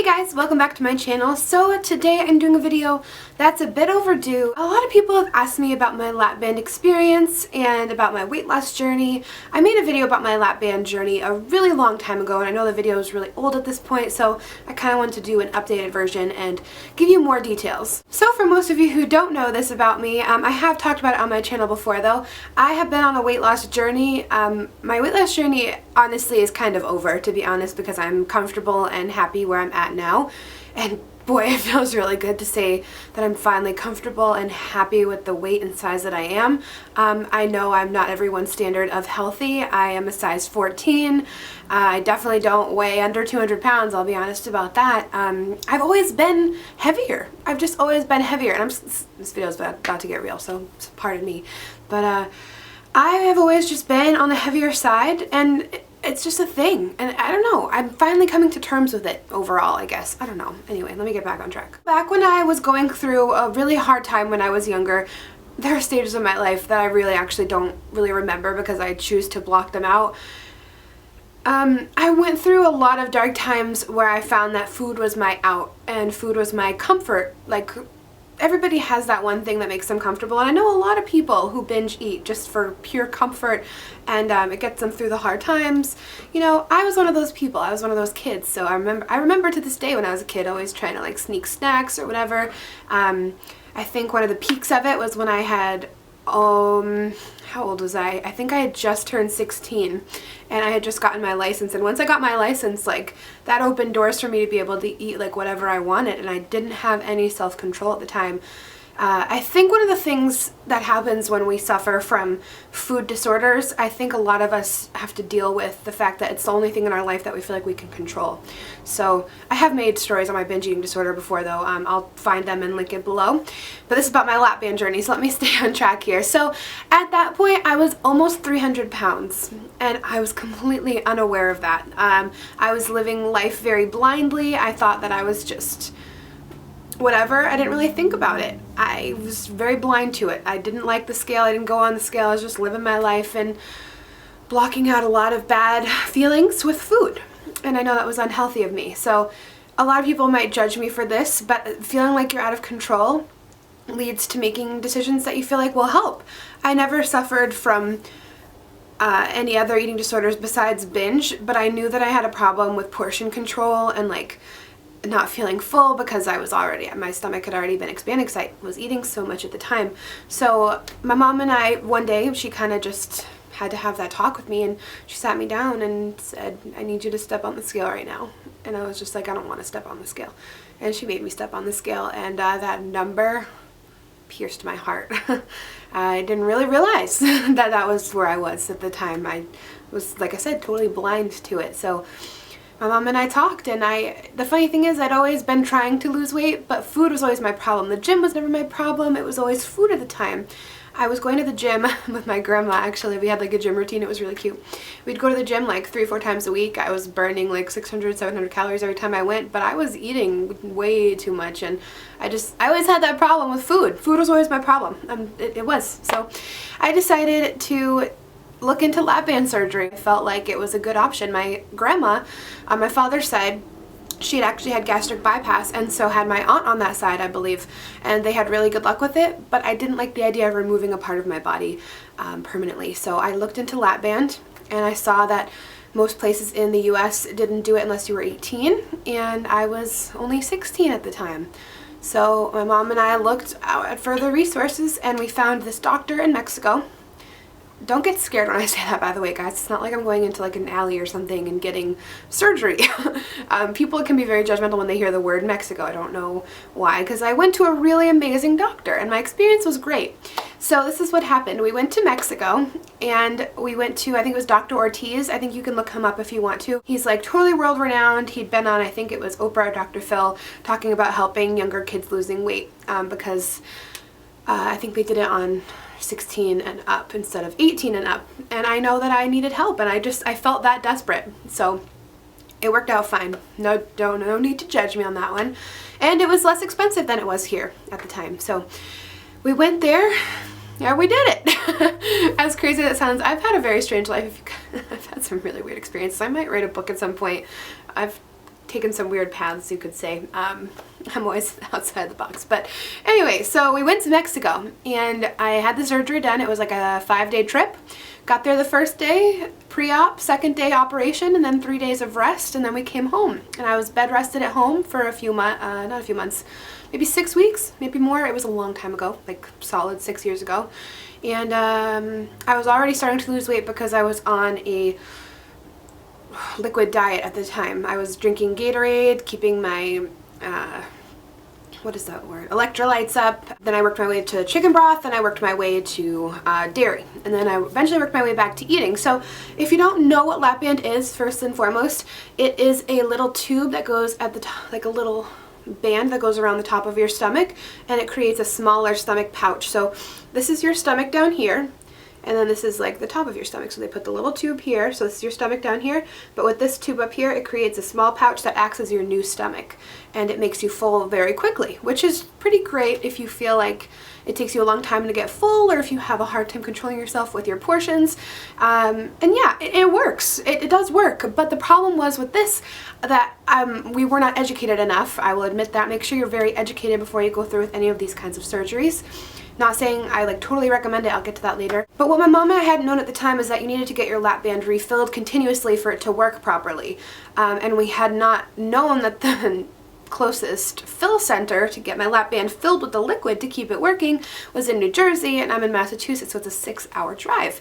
guys, welcome back to my channel. So today I'm doing a video that's a bit overdue. A lot of people have asked me about my LapBand experience and about my weight loss journey. I made a video about my LapBand journey a really long time ago, and I know the video is really old at this point, so I kind of wanted to do an updated version and give you more details. So for most of you who don't know this about me, I have talked about it on my channel before though. I have been on a weight loss journey. My weight loss journey honestly is kind of over, to be honest, because I'm comfortable and happy where I'm at now. And boy, it feels really good to say that I'm finally comfortable and happy with the weight and size that I am. I know I'm not everyone's standard of healthy. I am a size 14. I definitely don't weigh under 200 pounds, I'll be honest about that. I've always been heavier. I've just always been heavier. And this video is about to get real, so pardon me. But I have always just been on the heavier side, and it's just a thing, and I don't know, I'm finally coming to terms with it overall, I guess. I don't know. Anyway, let me get back on track. Back when I was going through a really hard time when I was younger, there are stages of my life that I really actually don't really remember because I choose to block them out. I went through a lot of dark times where I found that food was my out and food was my comfort. Like, everybody has that one thing that makes them comfortable, and I know a lot of people who binge eat just for pure comfort, and it gets them through the hard times. You know, I was one of those people. I was one of those kids, so I remember to this day when I was a kid always trying to like sneak snacks or whatever. I think one of the peaks of it was when I had how old was I? I think I had just turned 16 and I had just gotten my license, and once I got my license, like, that opened doors for me to be able to eat like whatever I wanted, and I didn't have any self-control at the time. I think one of the things that happens when we suffer from food disorders, I think a lot of us have to deal with the fact that it's the only thing in our life that we feel like we can control. So I have made stories on my binge eating disorder before though. I'll find them and link it below. But this is about my LapBand journey, so let me stay on track here. So at that point I was almost 300 pounds and I was completely unaware of that. I was living life very blindly. I thought that I was just whatever. I didn't really think about it. I was very blind to it. I didn't like the scale. I didn't go on the scale. I was just living my life and blocking out a lot of bad feelings with food. And I know that was unhealthy of me. So a lot of people might judge me for this, but feeling like you're out of control leads to making decisions that you feel like will help. I never suffered from any other eating disorders besides binge, but I knew that I had a problem with portion control and like not feeling full because I was already, my stomach had already been expanding because I was eating so much at the time. So my mom and I, one day, she kind of just had to have that talk with me, and she sat me down and said, I need you to step on the scale right now. And I was just like, I don't want to step on the scale. And she made me step on the scale, and that number pierced my heart. I didn't really realize that that was where I was at the time. I was, like I said, totally blind to it. So my mom and I talked, and the funny thing is I'd always been trying to lose weight, but food was always my problem. The gym was never my problem. It was always food at the time. I was going to the gym with my grandma, actually. We had like a gym routine. It was really cute. We'd go to the gym like 3 or 4 times a week. I was burning like 600, 700 calories every time I went, but I was eating way too much, and I always had that problem with food. Food was always my problem. It was. So I decided to look into LapBand surgery. I felt like it was a good option. My grandma on my father's side, she had actually had gastric bypass, and so had my aunt on that side, I believe, and they had really good luck with it, but I didn't like the idea of removing a part of my body permanently. So I looked into LapBand, and I saw that most places in the US didn't do it unless you were 18, and I was only 16 at the time. So my mom and I looked out at further resources, and we found this doctor in Mexico. Don't get scared when I say that, by the way, guys. It's not like I'm going into like an alley or something and getting surgery. People can be very judgmental when they hear the word Mexico. I don't know why, because I went to a really amazing doctor and my experience was great. So this is what happened. We went to Mexico, and we went to, I think it was Dr. Ortiz. I think you can look him up if you want to. He's like totally world renowned. He'd been on, I think it was Oprah or Dr. Phil, talking about helping younger kids losing weight because I think they did it on 16 and up instead of 18 and up, and I know that I needed help, and I felt that desperate, so it worked out fine. No need to judge me on that one, and it was less expensive than it was here at the time. So we went there. Yeah, we did it. As crazy as it sounds, I've had a very strange life. I've had some really weird experiences. I might write a book at some point. I've taken some weird paths, you could say. I'm always outside the box. But anyway, so we went to Mexico and I had the surgery done. It was like a 5-day trip. Got there the first day, pre-op, second day operation, and then 3 days of rest, and then we came home. And I was bed rested at home for a few months, not a few months, maybe 6 weeks, maybe more. It was a long time ago, like solid 6 years ago. And I was already starting to lose weight because I was on a liquid diet at the time. I was drinking Gatorade, keeping my what is that word? Electrolytes up. Then I worked my way to chicken broth, and I worked my way to dairy, and then I eventually worked my way back to eating. So if you don't know what LapBand is, first and foremost, it is a little tube that goes at the top, like a little band that goes around the top of your stomach, and it creates a smaller stomach pouch. So this is your stomach down here, and then this is like the top of your stomach. So they put the little tube here, so this is your stomach down here, but with this tube up here, it creates a small pouch that acts as your new stomach, and it makes you full very quickly, which is pretty great if you feel like it takes you a long time to get full, or if you have a hard time controlling yourself with your portions. And yeah, it works. It does work, but the problem was with this that we were not educated enough. I will admit that. Make sure you're very educated before you go through with any of these kinds of surgeries. Not saying I like totally recommend it, I'll get to that later. But what my mom and I hadn't known at the time is that you needed to get your LapBand refilled continuously for it to work properly. And we had not known that the closest fill center to get my LapBand filled with the liquid to keep it working was in New Jersey, and I'm in Massachusetts, so it's a 6-hour drive.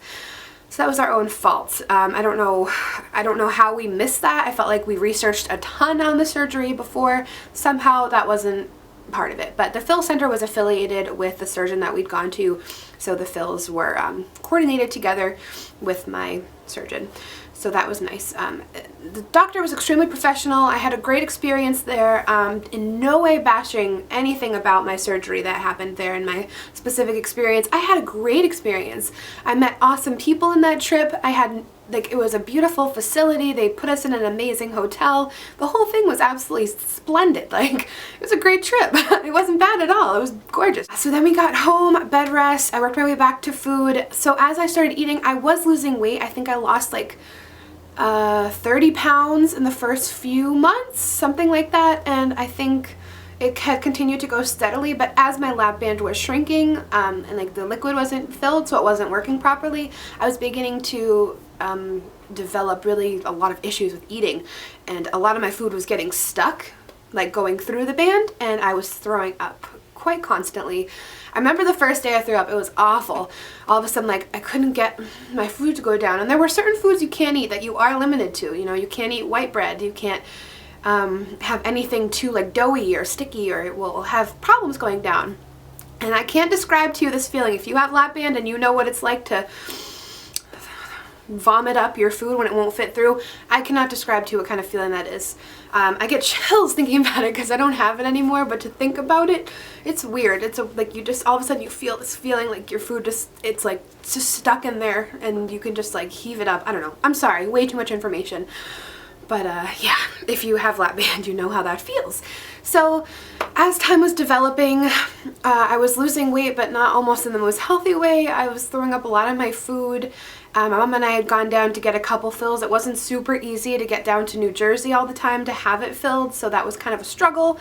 So that was our own fault. I don't know how we missed that. I felt like we researched a ton on the surgery before. Somehow that wasn't part of it, but the fill center was affiliated with the surgeon that we'd gone to, so the fills were coordinated together with my surgeon, so that was nice. The doctor was extremely professional. I had a great experience there. In no way bashing anything about my surgery that happened there in my specific experience. I had a great experience. I met awesome people in that trip. It was a beautiful facility. They put us in an amazing hotel. The whole thing was absolutely splendid. Like, it was a great trip. It wasn't bad at all. It was gorgeous. So then we got home, bed rest. I worked my way back to food. So as I started eating, I was losing weight. I think I lost like 30 pounds in the first few months, something like that. And I think it had continued to go steadily, but as my LapBand was shrinking, and like the liquid wasn't filled, so it wasn't working properly, I was beginning to develop really a lot of issues with eating, and a lot of my food was getting stuck, like going through the band, and I was throwing up quite constantly. I remember the first day I threw up, it was awful. All of a sudden, like, I couldn't get my food to go down, and there were certain foods you can't eat that you are limited to. You know, you can't eat white bread, you can't have anything too like doughy or sticky, or it will have problems going down. And I can't describe to you this feeling. If you have LapBand and you know what it's like to vomit up your food when it won't fit through, I cannot describe to you what kind of feeling that is. I get chills thinking about it because I don't have it anymore, but to think about it, it's weird. It's like you just all of a sudden you feel this feeling like your food it's just stuck in there, and you can just like heave it up. I don't know. I'm sorry, way too much information. But yeah, if you have LapBand, you know how that feels. So as time was developing, I was losing weight, but not almost in the most healthy way. I was throwing up a lot of my food. My mom and I had gone down to get a couple fills. It wasn't super easy to get down to New Jersey all the time to have it filled, so that was kind of a struggle.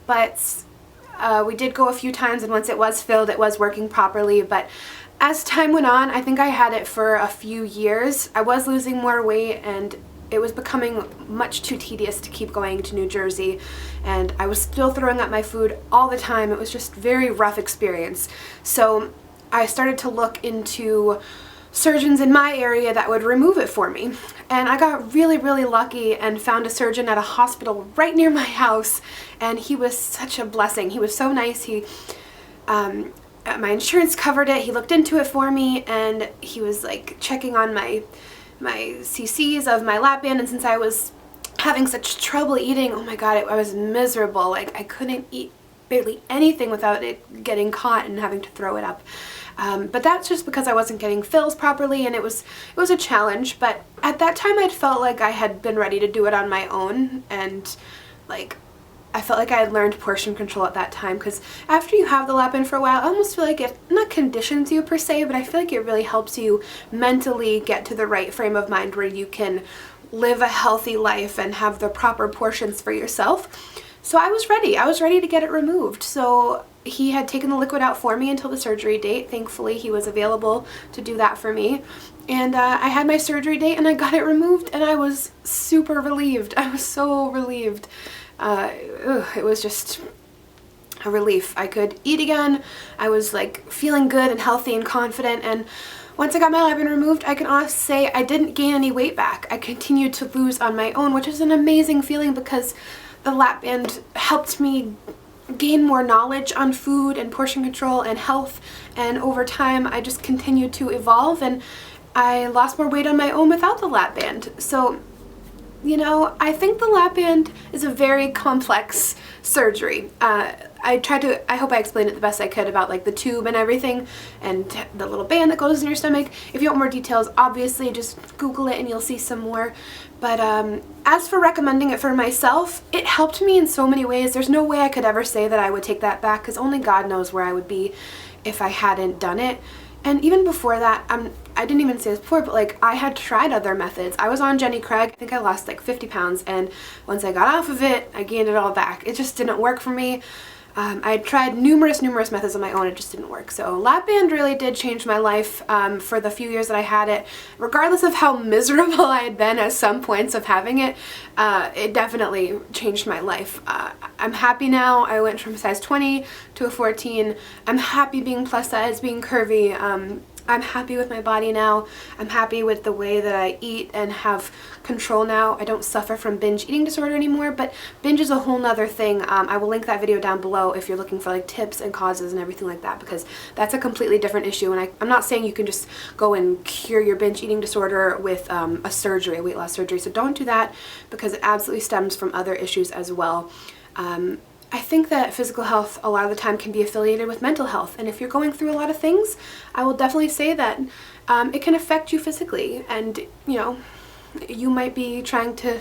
But we did go a few times, and once it was filled, it was working properly. But as time went on, I think I had it for a few years. I was losing more weight, and it was becoming much too tedious to keep going to New Jersey, and I was still throwing up my food all the time. It was just a very rough experience. So I started to look into surgeons in my area that would remove it for me, and I got really, really lucky and found a surgeon at a hospital right near my house, and he was such a blessing. He was so nice. My insurance covered it. He looked into it for me, and he was like checking on my cc's of my LapBand, and since I was having such trouble eating, oh my god, I was miserable. Like, I couldn't eat barely anything without it getting caught and having to throw it up. But that's just because I wasn't getting fills properly, and it was a challenge. But at that time, I'd felt like I had been ready to do it on my own, and like I felt like I had learned portion control at that time, because after you have the LapBand for a while, I almost feel like it not conditions you per se, but I feel like it really helps you mentally get to the right frame of mind where you can live a healthy life and have the proper portions for yourself. So I was ready. I was ready to get it removed. So he had taken the liquid out for me until the surgery date. Thankfully, he was available to do that for me. And I had my surgery date and I got it removed and I was super relieved. I was so relieved. It was just a relief. I could eat again. I was like feeling good and healthy and confident, and once I got my LapBand removed, I can honestly say I didn't gain any weight back. I continued to lose on my own, which is an amazing feeling because the LapBand helped me gain more knowledge on food and portion control and health, and over time I just continued to evolve and I lost more weight on my own without the LapBand. So, you know, I think the LapBand is a very complex surgery. I hope I explained it the best I could about like the tube and everything and the little band that goes in your stomach. If you want more details, obviously just Google it and you'll see some more. But as for recommending it for myself, it helped me in so many ways. There's no way I could ever say that I would take that back because only God knows where I would be if I hadn't done it. And even before that, I didn't even say this before, but like I had tried other methods. I was on Jenny Craig. I think I lost like 50 pounds, and once I got off of it, I gained it all back. It just didn't work for me. I tried numerous methods on my own. It just didn't work. So LapBand really did change my life for the few years that I had it. Regardless of how miserable I had been at some points of having it, it definitely changed my life. I'm happy now. I went from a size 20 to a 14. I'm happy being plus size, being curvy. I'm happy with my body now. I'm happy with the way that I eat and have control now. I don't suffer from binge eating disorder anymore, but binge is a whole nother thing. I will link that video down below if you're looking for like tips and causes and everything like that, because that's a completely different issue. And I'm not saying you can just go and cure your binge eating disorder with a surgery, a weight loss surgery. So don't do that because it absolutely stems from other issues as well. I think that physical health a lot of the time can be affiliated with mental health, and if you're going through a lot of things, I will definitely say that it can affect you physically, and you know, you might be trying to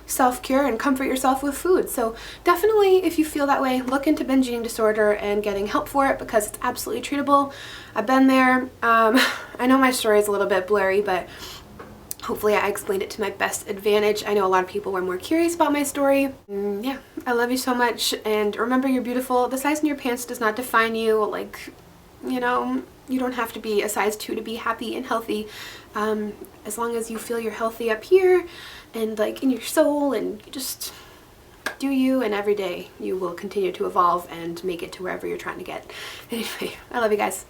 self-cure and comfort yourself with food. So definitely, if you feel that way, look into binge eating disorder and getting help for it because it's absolutely treatable. I've been there. I know my story is a little bit blurry, but hopefully I explained it to my best advantage. I know a lot of people were more curious about my story. Yeah, I love you so much, and remember, you're beautiful. The size in your pants does not define you. Like, you know, you don't have to be a size 2 to be happy and healthy. As long as you feel you're healthy up here and like in your soul, and you just do you, and every day you will continue to evolve and make it to wherever you're trying to get. Anyway, I love you guys.